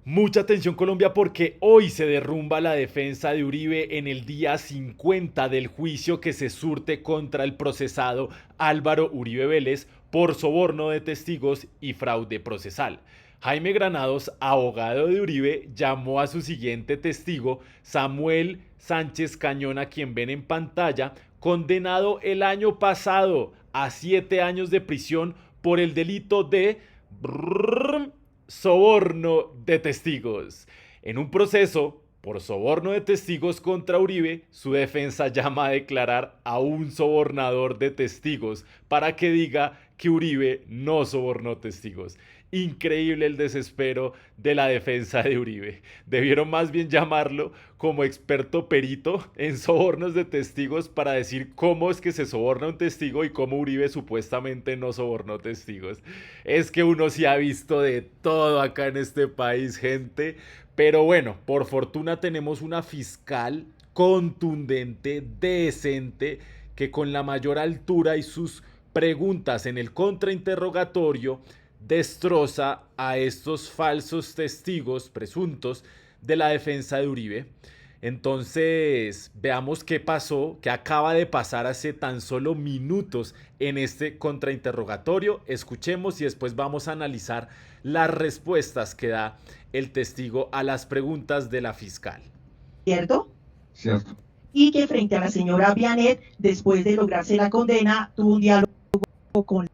Mucha atención Colombia porque hoy se derrumba la defensa de Uribe en el día 50 del juicio que se surte contra el procesado Álvaro Uribe Vélez por soborno de testigos y fraude procesal. Jaime Granados, abogado de Uribe, llamó a su siguiente testigo, Samuel Sánchez Cañón, a quien ven en pantalla, condenado el año pasado a 7 años de prisión por el delito de soborno de testigos. En un proceso por soborno de testigos contra Uribe, su defensa llama a declarar a un sobornador de testigos para que diga que Uribe no sobornó testigos. Increíble el desespero de la defensa de Uribe. Debieron más bien llamarlo como experto perito en sobornos de testigos para decir cómo es que se soborna un testigo y cómo Uribe supuestamente no sobornó testigos. Es que uno sí ha visto de todo acá en este país, gente. Pero bueno, por fortuna tenemos una fiscal contundente, decente, que con la mayor altura y sus preguntas en el contrainterrogatorio destroza a estos falsos testigos presuntos de la defensa de Uribe. Entonces, veamos qué pasó, qué acaba de pasar hace tan solo minutos en este contrainterrogatorio. Escuchemos y después vamos a analizar las respuestas que da el testigo a las preguntas de la fiscal. ¿Cierto? Cierto. Y que frente a la señora Bianet, después de lograrse la condena, tuvo un diálogo con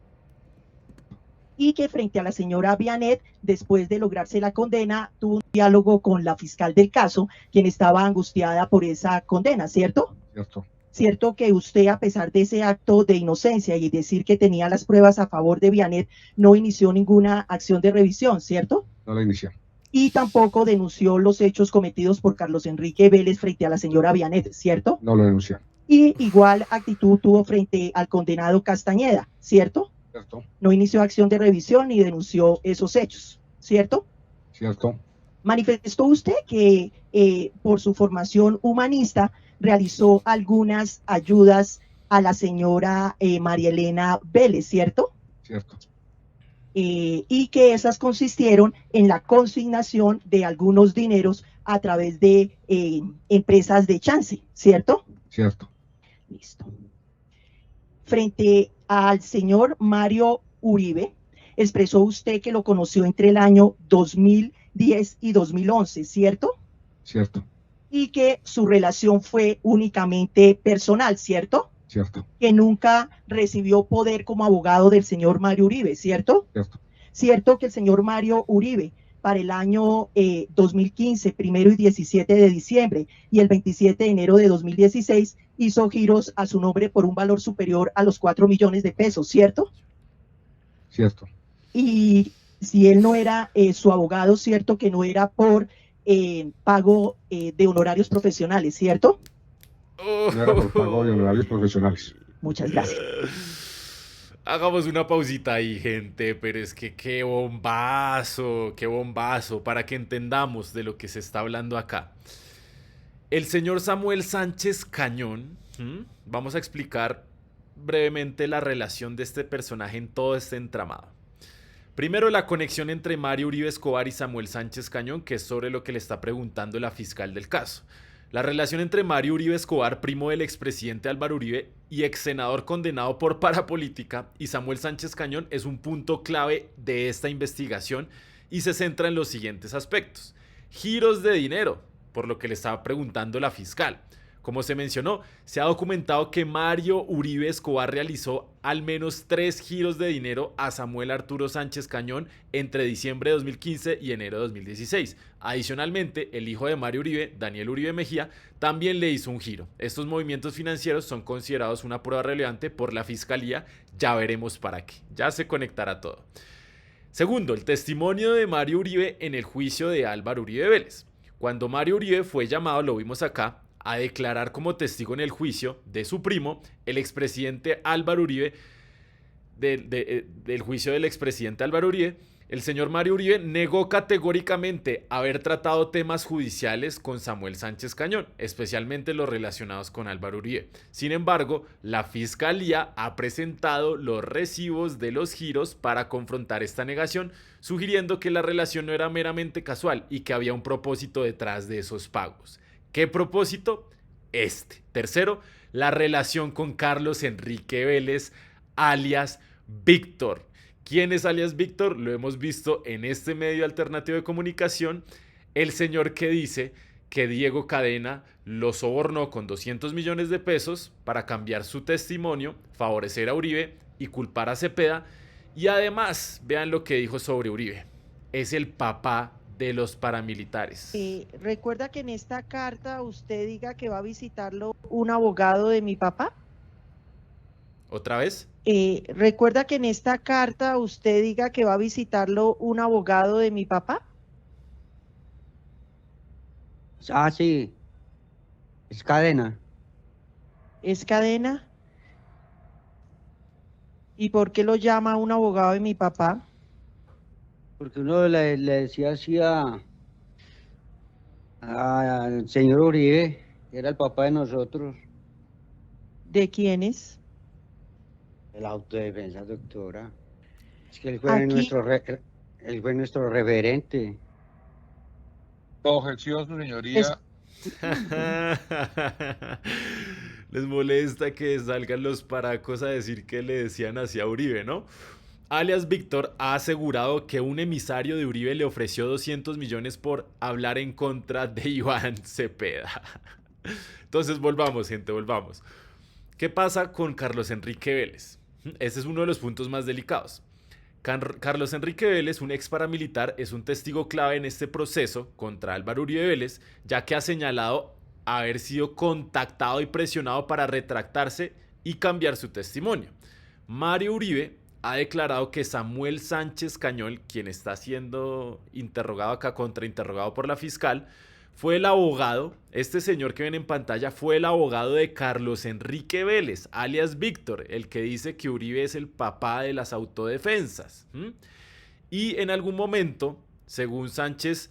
y que frente a la señora Bianet, después de lograrse la condena, tuvo un diálogo con la fiscal del caso, quien estaba angustiada por esa condena, ¿cierto? Cierto. Cierto que usted, a pesar de ese acto de inocencia y decir que tenía las pruebas a favor de Bianet, no inició ninguna acción de revisión, ¿cierto? No la inició. Y tampoco denunció los hechos cometidos por Carlos Enrique Vélez frente a la señora Bianet, ¿cierto? No lo denunció. Y igual actitud tuvo frente al condenado Castañeda, ¿cierto? Cierto. No inició acción de revisión ni denunció esos hechos, ¿cierto? Cierto. Manifestó usted que por su formación humanista realizó algunas ayudas a la señora María Elena Vélez, ¿cierto? Cierto. Y que esas consistieron en la consignación de algunos dineros a través de empresas de chance, ¿cierto? Cierto. Listo. Frente al señor Mario Uribe, expresó usted que lo conoció entre el año 2010 y 2011, ¿cierto? Cierto. Y que su relación fue únicamente personal, ¿cierto? Cierto. Que nunca recibió poder como abogado del señor Mario Uribe, ¿cierto? Cierto. Cierto que el señor Mario Uribe para el año 2015, 1 y 17 de diciembre y el 27 de enero de 2016, hizo giros a su nombre por un valor superior a los 4 millones de pesos, ¿cierto? Cierto. Y si él no era su abogado, ¿cierto? Que no era por pago de honorarios profesionales, ¿cierto? No era por pago de honorarios profesionales. Muchas gracias. Hagamos una pausita ahí, gente, pero es que qué bombazo, para que entendamos de lo que se está hablando acá. El señor Samuel Sánchez Cañón, vamos a explicar brevemente la relación de este personaje en todo este entramado. Primero, la conexión entre Mario Uribe Escobar y Samuel Sánchez Cañón, que es sobre lo que le está preguntando la fiscal del caso. La relación entre Mario Uribe Escobar, primo del expresidente Álvaro Uribe y ex senador condenado por parapolítica, y Samuel Sánchez Cañón es un punto clave de esta investigación y se centra en los siguientes aspectos. Giros de dinero, por lo que le estaba preguntando la fiscal. Como se mencionó, se ha documentado que Mario Uribe Escobar realizó al menos 3 giros de dinero a Samuel Arturo Sánchez Cañón entre diciembre de 2015 y enero de 2016. Adicionalmente, el hijo de Mario Uribe, Daniel Uribe Mejía, también le hizo un giro. Estos movimientos financieros son considerados una prueba relevante por la fiscalía. Ya veremos para qué. Ya se conectará todo. Segundo, el testimonio de Mario Uribe en el juicio de Álvaro Uribe Vélez. Cuando Mario Uribe fue llamado, lo vimos acá, a declarar como testigo en el juicio de su primo, el expresidente Álvaro Uribe, del juicio del expresidente Álvaro Uribe, El señor Mario Uribe negó categóricamente haber tratado temas judiciales con Samuel Sánchez Cañón, especialmente los relacionados con Álvaro Uribe. Sin embargo, la Fiscalía ha presentado los recibos de los giros para confrontar esta negación, sugiriendo que la relación no era meramente casual y que había un propósito detrás de esos pagos. ¿Qué propósito? Tercero, la relación con Carlos Enrique Vélez, alias Víctor. ¿Quién es alias Víctor? Lo hemos visto en este medio alternativo de comunicación. El señor que dice que Diego Cadena lo sobornó con 200 millones de pesos para cambiar su testimonio, favorecer a Uribe y culpar a Cepeda. Y además, vean lo que dijo sobre Uribe. Es el papá de los paramilitares. ¿Recuerda que en esta carta usted diga que va a visitarlo un abogado de mi papá? ¿Otra vez? ¿Recuerda que en esta carta usted diga que va a visitarlo un abogado de mi papá? Ah, sí. Es Cadena. ¿Es Cadena? ¿Y por qué lo llama un abogado de mi papá? Porque uno le decía así al señor Uribe, que era el papá de nosotros. ¿De quiénes? El autodefensa, doctora. Es que él fue Aquí- él fue nuestro referente. Objeción, su señoría. Les molesta que salgan los paracos a decir que le decían así a Uribe, ¿no? Alias Víctor ha asegurado que un emisario de Uribe le ofreció 200 millones por hablar en contra de Iván Cepeda. Entonces volvamos, gente, volvamos. ¿Qué pasa con Carlos Enrique Vélez? Ese es uno de los puntos más delicados. Carlos Enrique Vélez, un ex paramilitar, es un testigo clave en este proceso contra Álvaro Uribe Vélez, ya que ha señalado haber sido contactado y presionado para retractarse y cambiar su testimonio. Mario Uribe ha declarado que Samuel Sánchez Cañón, quien está siendo interrogado acá, contrainterrogado por la fiscal, fue el abogado, este señor que ven en pantalla, fue el abogado de Carlos Enrique Vélez, alias Víctor, el que dice que Uribe es el papá de las autodefensas. Y en algún momento, según Sánchez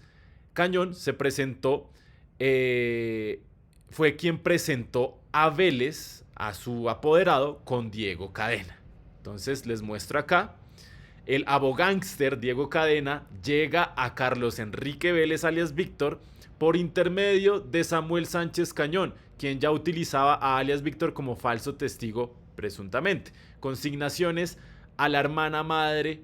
Cañón, se presentó, fue quien presentó a Vélez, a su apoderado, con Diego Cadena. Entonces les muestro acá. El abogánster Diego Cadena llega a Carlos Enrique Vélez, alias Víctor, por intermedio de Samuel Sánchez Cañón, quien ya utilizaba a alias Víctor como falso testigo presuntamente. Consignaciones a la hermana madre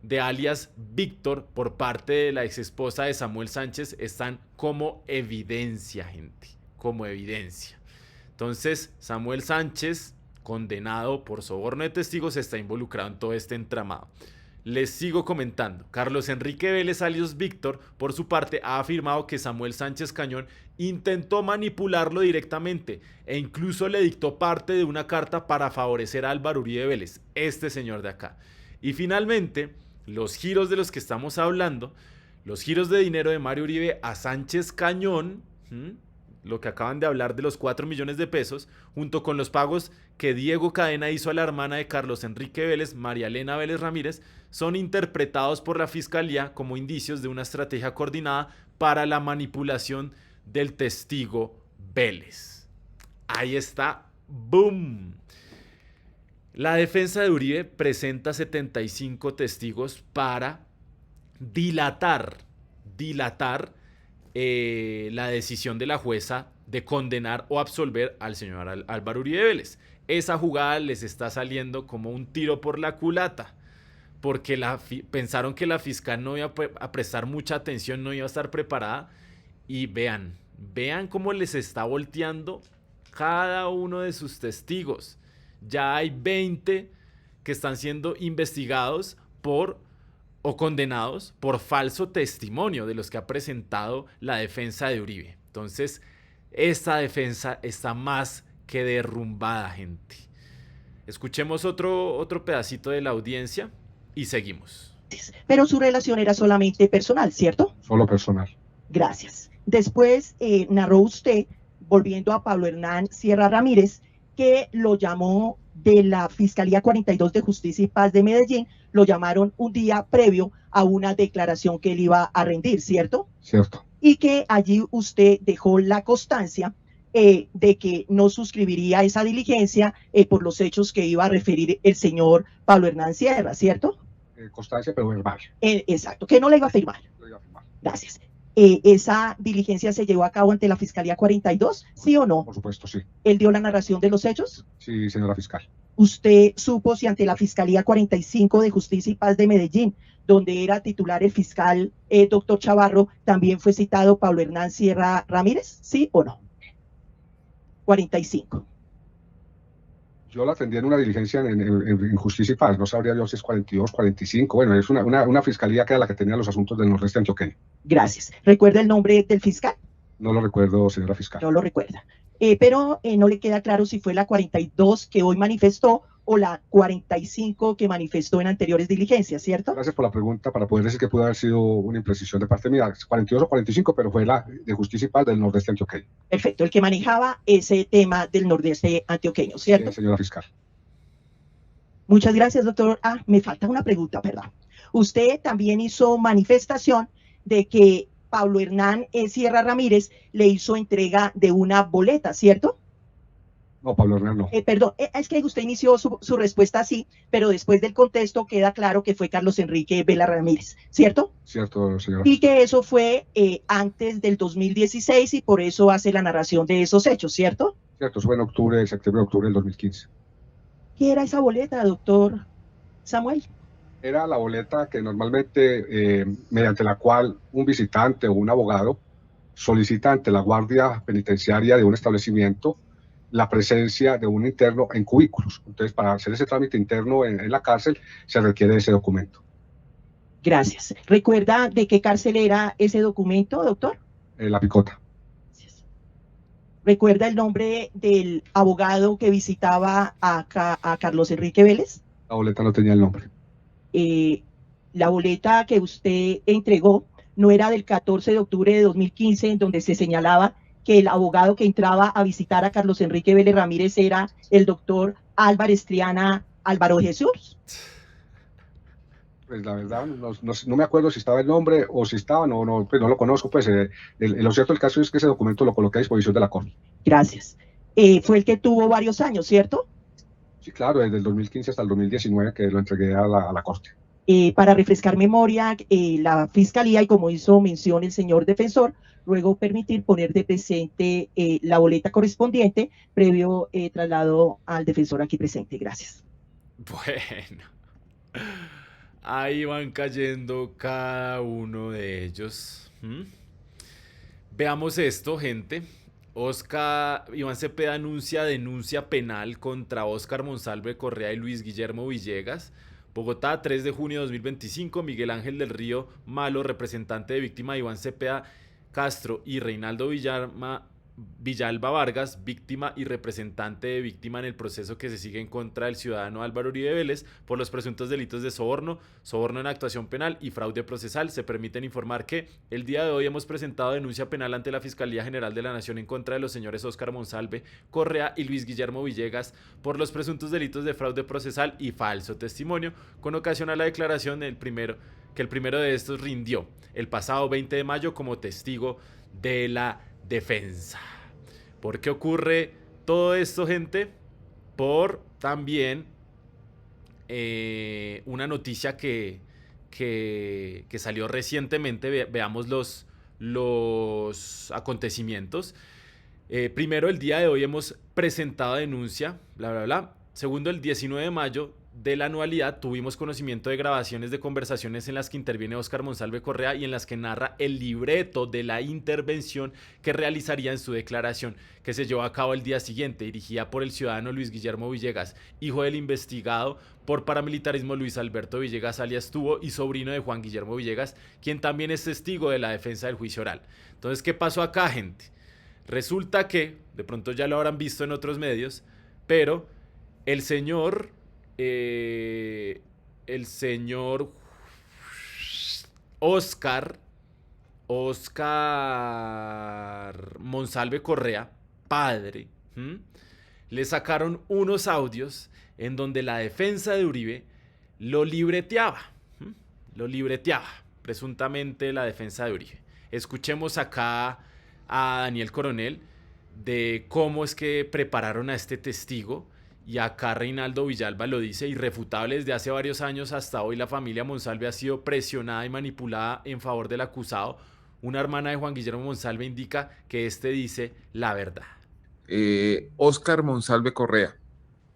de alias Víctor por parte de la exesposa de Samuel Sánchez están como evidencia, gente, como evidencia. Entonces, Samuel Sánchez, condenado por soborno de testigos, está involucrado en todo este entramado. Les sigo comentando. Carlos Enrique Vélez, alias Víctor, por su parte, ha afirmado que Samuel Sánchez Cañón intentó manipularlo directamente e incluso le dictó parte de una carta para favorecer a Álvaro Uribe Vélez, este señor de acá. Y finalmente, los giros de los que estamos hablando, los giros de dinero de Mario Uribe a Sánchez Cañón, lo que acaban de hablar de los 4 millones de pesos, junto con los pagos que Diego Cadena hizo a la hermana de Carlos Enrique Vélez, María Elena Vélez Ramírez, son interpretados por la Fiscalía como indicios de una estrategia coordinada para la manipulación del testigo Vélez. Ahí está, ¡boom! La defensa de Uribe presenta 75 testigos para dilatar la decisión de la jueza de condenar o absolver al señor Álvaro Uribe Vélez. Esa jugada les está saliendo como un tiro por la culata, porque pensaron que la fiscal no iba a prestar mucha atención, no iba a estar preparada, y vean cómo les está volteando cada uno de sus testigos. Ya hay 20 que están siendo investigados o condenados por falso testimonio de los que ha presentado la defensa de Uribe. Entonces, esta defensa está más que derrumbada, gente. Escuchemos otro pedacito de la audiencia y seguimos. Pero su relación era solamente personal, ¿cierto? Solo personal. Gracias. Después narró usted, volviendo a Pablo Hernán Sierra Ramírez, que lo llamó de la Fiscalía 42 de Justicia y Paz de Medellín, lo llamaron un día previo a una declaración que él iba a rendir, ¿cierto? Cierto, Y que allí usted dejó la constancia de que no suscribiría esa diligencia por los hechos que iba a referir el señor Pablo Hernán Sierra, ¿cierto? constancia, pero verbal. Exacto, que no le iba a firmar. Lo iba a firmar. Gracias. ¿Esa diligencia se llevó a cabo ante la Fiscalía 42, sí o no? Por supuesto, sí. ¿Él dio la narración de los hechos? Sí, señora fiscal. ¿Usted supo si ante la Fiscalía 45 de Justicia y Paz de Medellín, donde era titular el fiscal doctor Chavarro, también fue citado Pablo Hernán Sierra Ramírez, sí o no? 45. Yo la atendí en una diligencia en Justicia y Paz, no sabría yo si es 42, 45, bueno, es una fiscalía que era la que tenía los asuntos del nordeste antioqueño. Gracias. ¿Recuerda el nombre del fiscal? No lo recuerdo, señora fiscal. No lo recuerda. Pero no le queda claro si fue la 42 que hoy manifestó o la 45 que manifestó en anteriores diligencias, ¿cierto? Gracias por la pregunta, para poder decir que pudo haber sido una imprecisión de parte mía, 42 o 45, pero fue la de Justicia y Paz del nordeste antioqueño. Perfecto, el que manejaba ese tema del nordeste antioqueño, ¿cierto? Sí, señora fiscal. Muchas gracias, doctor. Me falta una pregunta, perdón. Usted también hizo manifestación de que Pablo Hernán Sierra Ramírez le hizo entrega de una boleta, ¿cierto? No, Pablo Hernán no. Perdón, es que usted inició su respuesta así, pero después del contexto queda claro que fue Carlos Enrique Vela Ramírez, ¿cierto? Cierto, señora. Y que eso fue antes del 2016 y por eso hace la narración de esos hechos, ¿cierto? Cierto, eso fue en octubre, septiembre, octubre del 2015. ¿Qué era esa boleta, doctor Samuel? Era la boleta que normalmente, mediante la cual un visitante o un abogado solicita ante la guardia penitenciaria de un establecimiento la presencia de un interno en cubículos. Entonces, para hacer ese trámite interno en la cárcel, se requiere ese documento. Gracias. ¿Recuerda de qué cárcel era ese documento, doctor? La Picota. Gracias. ¿Recuerda el nombre del abogado que visitaba a Carlos Enrique Vélez? La boleta no tenía el nombre. La boleta que usted entregó no era del 14 de octubre de 2015, en donde se señalaba que el abogado que entraba a visitar a Carlos Enrique Vélez Ramírez era el doctor Álvarez Triana Álvaro Jesús. Pues la verdad, no me acuerdo si estaba el nombre o si estaba, pues no lo conozco, pues lo cierto del caso es que ese documento lo coloqué a disposición de la Corte. Gracias. Fue el que tuvo varios años, ¿cierto? Sí, claro, desde el 2015 hasta el 2019 que lo entregué a la Corte. Para refrescar memoria, la Fiscalía, y como hizo mención el señor defensor, luego permitir poner de presente la boleta correspondiente previo traslado al defensor aquí presente. Gracias. Bueno, ahí van cayendo cada uno de ellos. Veamos esto, gente. Iván Cepeda anuncia denuncia penal contra Óscar Monsalve Correa y Luis Guillermo Villegas. Bogotá, 3 de junio de 2025, Miguel Ángel del Río Malo, representante de víctima de Iván Cepeda Castro, y Reinaldo Villalba Vargas, víctima y representante de víctima en el proceso que se sigue en contra del ciudadano Álvaro Uribe Vélez por los presuntos delitos de soborno, soborno en actuación penal y fraude procesal. Se permiten informar que el día de hoy hemos presentado denuncia penal ante la Fiscalía General de la Nación en contra de los señores Óscar Monsalve Correa y Luis Guillermo Villegas por los presuntos delitos de fraude procesal y falso testimonio, con ocasión a la declaración el primero de estos rindió el pasado 20 de mayo como testigo de la defensa. ¿Por qué ocurre todo esto, gente? Por también una noticia que salió recientemente. Veamos los acontecimientos. Primero, el día de hoy hemos presentado denuncia, bla, bla, bla. Segundo, el 19 de mayo de la anualidad tuvimos conocimiento de grabaciones de conversaciones en las que interviene Óscar Monsalve Correa y en las que narra el libreto de la intervención que realizaría en su declaración, que se llevó a cabo el día siguiente, dirigida por el ciudadano Luis Guillermo Villegas, hijo del investigado por paramilitarismo Luis Alberto Villegas alias Tubo y sobrino de Juan Guillermo Villegas, quien también es testigo de la defensa del juicio oral. Entonces, ¿qué pasó acá, gente? Resulta que, de pronto ya lo habrán visto en otros medios, pero el señor Óscar Monsalve Correa, padre, le sacaron unos audios en donde la defensa de Uribe lo libreteaba. lo libreteaba, presuntamente la defensa de Uribe. Escuchemos acá a Daniel Coronel de cómo es que prepararon a este testigo. Y acá Reinaldo Villalba lo dice: irrefutable desde hace varios años hasta hoy la familia Monsalve ha sido presionada y manipulada en favor del acusado. Una hermana de Juan Guillermo Monsalve indica que este dice la verdad. Óscar Monsalve Correa,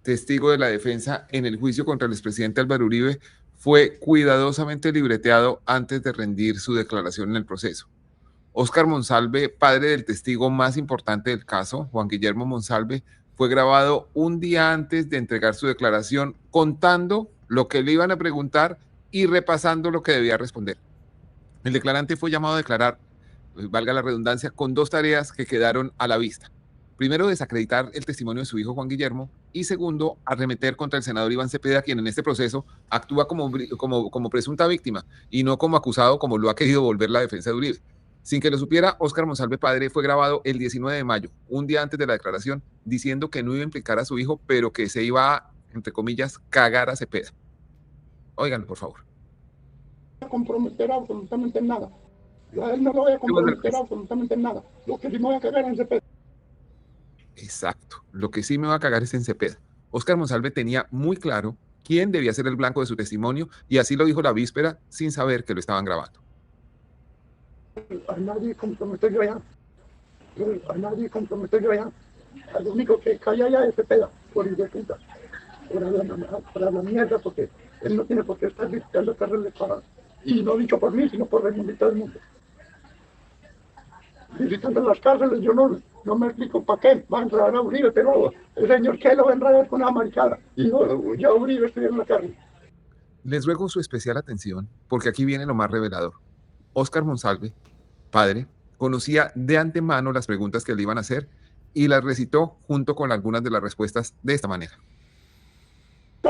testigo de la defensa en el juicio contra el expresidente Álvaro Uribe, fue cuidadosamente libreteado antes de rendir su declaración en el proceso. Óscar Monsalve, padre del testigo más importante del caso, Juan Guillermo Monsalve, fue grabado un día antes de entregar su declaración, contando lo que le iban a preguntar y repasando lo que debía responder. El declarante fue llamado a declarar, valga la redundancia, con dos tareas que quedaron a la vista. Primero, desacreditar el testimonio de su hijo Juan Guillermo, y segundo, arremeter contra el senador Iván Cepeda, quien en este proceso actúa como presunta víctima y no como acusado, como lo ha querido volver la defensa de Uribe. Sin que lo supiera, Óscar Monsalve padre fue grabado el 19 de mayo, un día antes de la declaración, diciendo que no iba a implicar a su hijo, pero que se iba a, entre comillas, cagar a Cepeda. Óiganlo, por favor. No comprometer absolutamente nada. Yo a él no lo voy a comprometer absolutamente nada. Lo que sí me voy a cagar en Cepeda. Exacto. Lo que sí me va a cagar es en Cepeda. Óscar Monsalve tenía muy claro quién debía ser el blanco de su testimonio, y así lo dijo la víspera sin saber que lo estaban grabando. A nadie comprometer yo allá. A nadie comprometer yo allá. Al único que calla allá es Cepeda, por idiota. Por la mierda, porque él no tiene por qué estar visitando cárceles para... Y no dicho por mí, sino por el mundo y todo el mundo. Visitando las cárceles, yo no me explico para qué va a entrar a Uribe, pero el señor que lo va a entrar con una maricada. Y yo Uribe estoy en la cárcel. Les ruego su especial atención, porque aquí viene lo más revelador. Óscar Monsalve, padre, conocía de antemano las preguntas que le iban a hacer y las recitó junto con algunas de las respuestas de esta manera.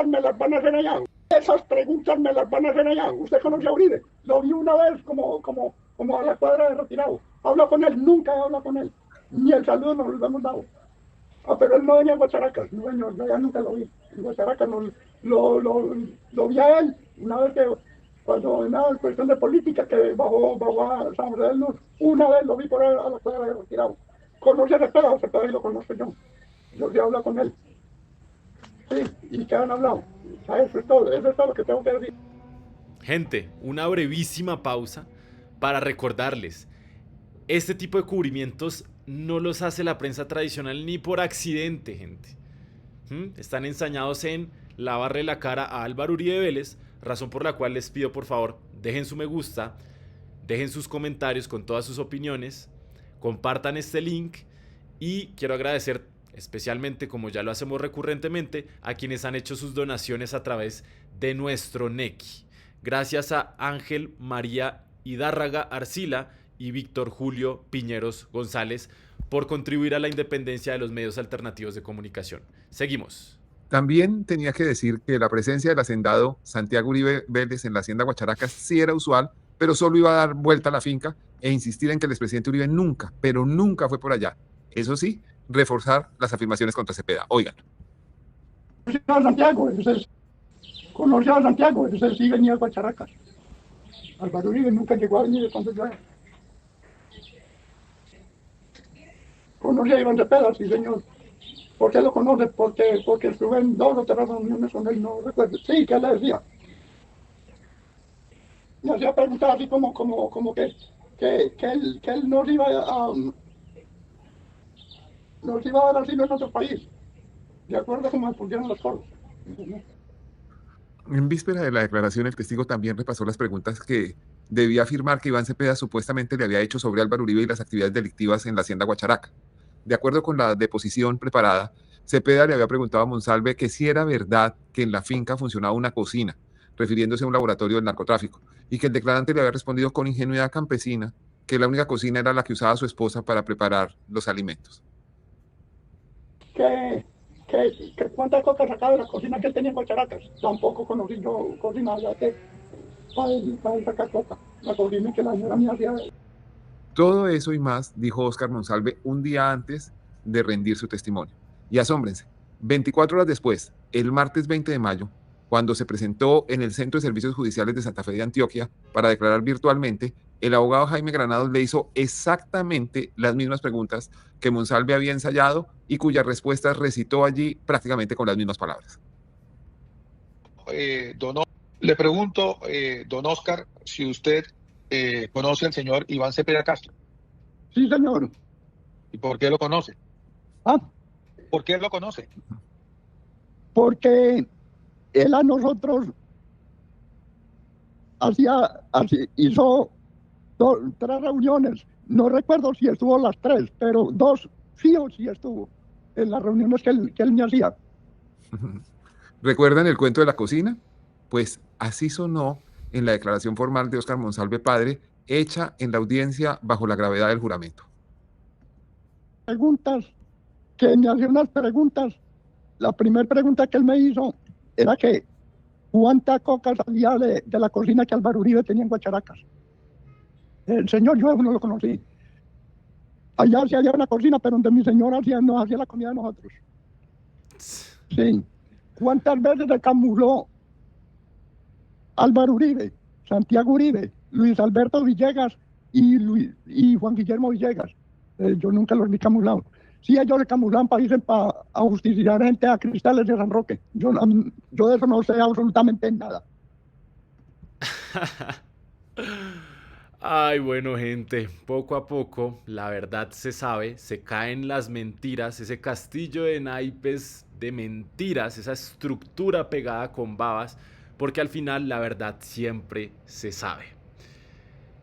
Me las van a hacer allá. Esas preguntas me las van a hacer allá. Usted conoce a Uribe. Lo vi una vez como a la cuadra de retirado. Hablo con él, nunca he hablado con él. Ni el saludo nos lo hemos dado. Pero él no venía a Guacharacas. No, ya nunca lo vi. En Guacharacas lo vi a él. Una vez que, cuando en cuestión de política, que bajó a San José del Luz, una vez lo vi por ahí a la cuadra de retirado. ¿Conoce a Cepeda? Cepeda y lo conozco yo. Yo sí hablo con él. Sí, ¿y qué han hablado? Eso es todo lo que tengo que decir. Gente, una brevísima pausa para recordarles: este tipo de cubrimientos no los hace la prensa tradicional ni por accidente, gente. Están ensañados en lavarle la cara a Álvaro Uribe Vélez, razón por la cual les pido, por favor, dejen su me gusta, dejen sus comentarios con todas sus opiniones, compartan este link, y quiero agradecer especialmente, como ya lo hacemos recurrentemente, a quienes han hecho sus donaciones a través de nuestro Nequi. Gracias a Ángel María Hidárraga Arcila y Víctor Julio Piñeros González por contribuir a la independencia de los medios alternativos de comunicación. Seguimos. También tenía que decir que la presencia del hacendado Santiago Uribe Vélez en la hacienda Guacharacas sí era usual, pero solo iba a dar vuelta a la finca e insistir en que el expresidente Uribe nunca, pero nunca fue por allá. Eso sí, reforzar las afirmaciones contra Cepeda. Oigan. Conoció a Santiago, ese sí venía a Guacharacas. Álvaro Uribe nunca llegó a venir cuando yo era. Conocí a Iván Cepeda, sí señor. ¿Por qué lo conoce? Porque estuve en 2 o 3 reuniones con él, no recuerdo. Sí, ¿qué le decía? Me hacía preguntar así como que él nos iba a dar asilo en otro país. De acuerdo a cómo me pusieron las cosas. En víspera de la declaración, el testigo también repasó las preguntas que debía afirmar que Iván Cepeda supuestamente le había hecho sobre Álvaro Uribe y las actividades delictivas en la hacienda Guacharaca. De acuerdo con la deposición preparada, Cepeda le había preguntado a Monsalve que si era verdad que en la finca funcionaba una cocina, refiriéndose a un laboratorio del narcotráfico, y que el declarante le había respondido con ingenuidad campesina que la única cocina era la que usaba su esposa para preparar los alimentos. ¿Cuántas cosas sacaba de la cocina que él tenía en Guacharacas? Tampoco conocí yo cocina allá para sacar coca. La cocina que la señora mía hacía. Todo eso y más dijo Óscar Monsalve un día antes de rendir su testimonio. Y asómbrense, 24 horas después, el martes 20 de mayo, cuando se presentó en el Centro de Servicios Judiciales de Santa Fe de Antioquia para declarar virtualmente, el abogado Jaime Granados le hizo exactamente las mismas preguntas que Monsalve había ensayado y cuyas respuestas recitó allí prácticamente con las mismas palabras. Le pregunto, don Oscar, si usted conoce al señor Iván Cepeda Castro. Sí, señor. ¿Y por qué lo conoce? Ah, ¿Por qué lo conoce? porque él a nosotros hizo 3 reuniones. No recuerdo si estuvo las 3, pero 2 sí o sí estuvo en las reuniones que él me hacía. ¿Recuerdan el cuento de la cocina? Pues así sonó en la declaración formal de Óscar Monsalve padre, hecha en la audiencia bajo la gravedad del juramento. Preguntas, que me hacía unas preguntas. La primera pregunta que él me hizo era que cuánta coca salía de la cocina que Álvaro Uribe tenía en Guacharacas. El señor yo no lo conocí. Allá sí había una cocina, pero donde mi señor nos hacía la comida de nosotros. Sí. ¿Cuántas veces se camufló Álvaro Uribe, Santiago Uribe, Luis Alberto Villegas y Juan Guillermo Villegas? Yo nunca los vi camuflados. Sí, ellos se camuflan para irse a justiciar gente a Cristales de San Roque. Yo de eso no sé absolutamente nada. Ay, bueno, gente, poco a poco la verdad se sabe, se caen las mentiras, ese castillo de naipes de mentiras, esa estructura pegada con babas, porque al final la verdad siempre se sabe.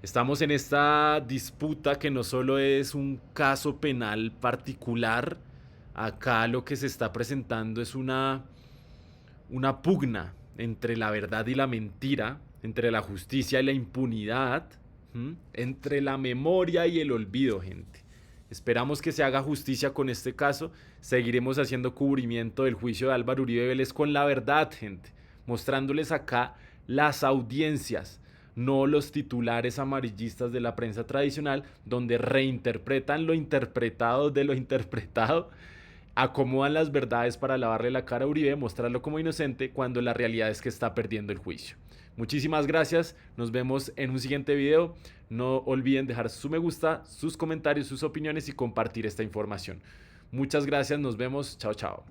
Estamos en esta disputa que no solo es un caso penal particular, acá lo que se está presentando es una pugna entre la verdad y la mentira, entre la justicia y la impunidad, entre la memoria y el olvido, gente. Esperamos que se haga justicia con este caso. Seguiremos haciendo cubrimiento del juicio de Álvaro Uribe Vélez con la verdad, gente, mostrándoles acá las audiencias, no los titulares amarillistas de la prensa tradicional, donde reinterpretan lo interpretado de lo interpretado, acomodan las verdades para lavarle la cara a Uribe, mostrarlo como inocente, cuando la realidad es que está perdiendo el juicio. Muchísimas gracias, nos vemos en un siguiente video. No olviden dejar su me gusta, sus comentarios, sus opiniones y compartir esta información. Muchas gracias, nos vemos, chao chao.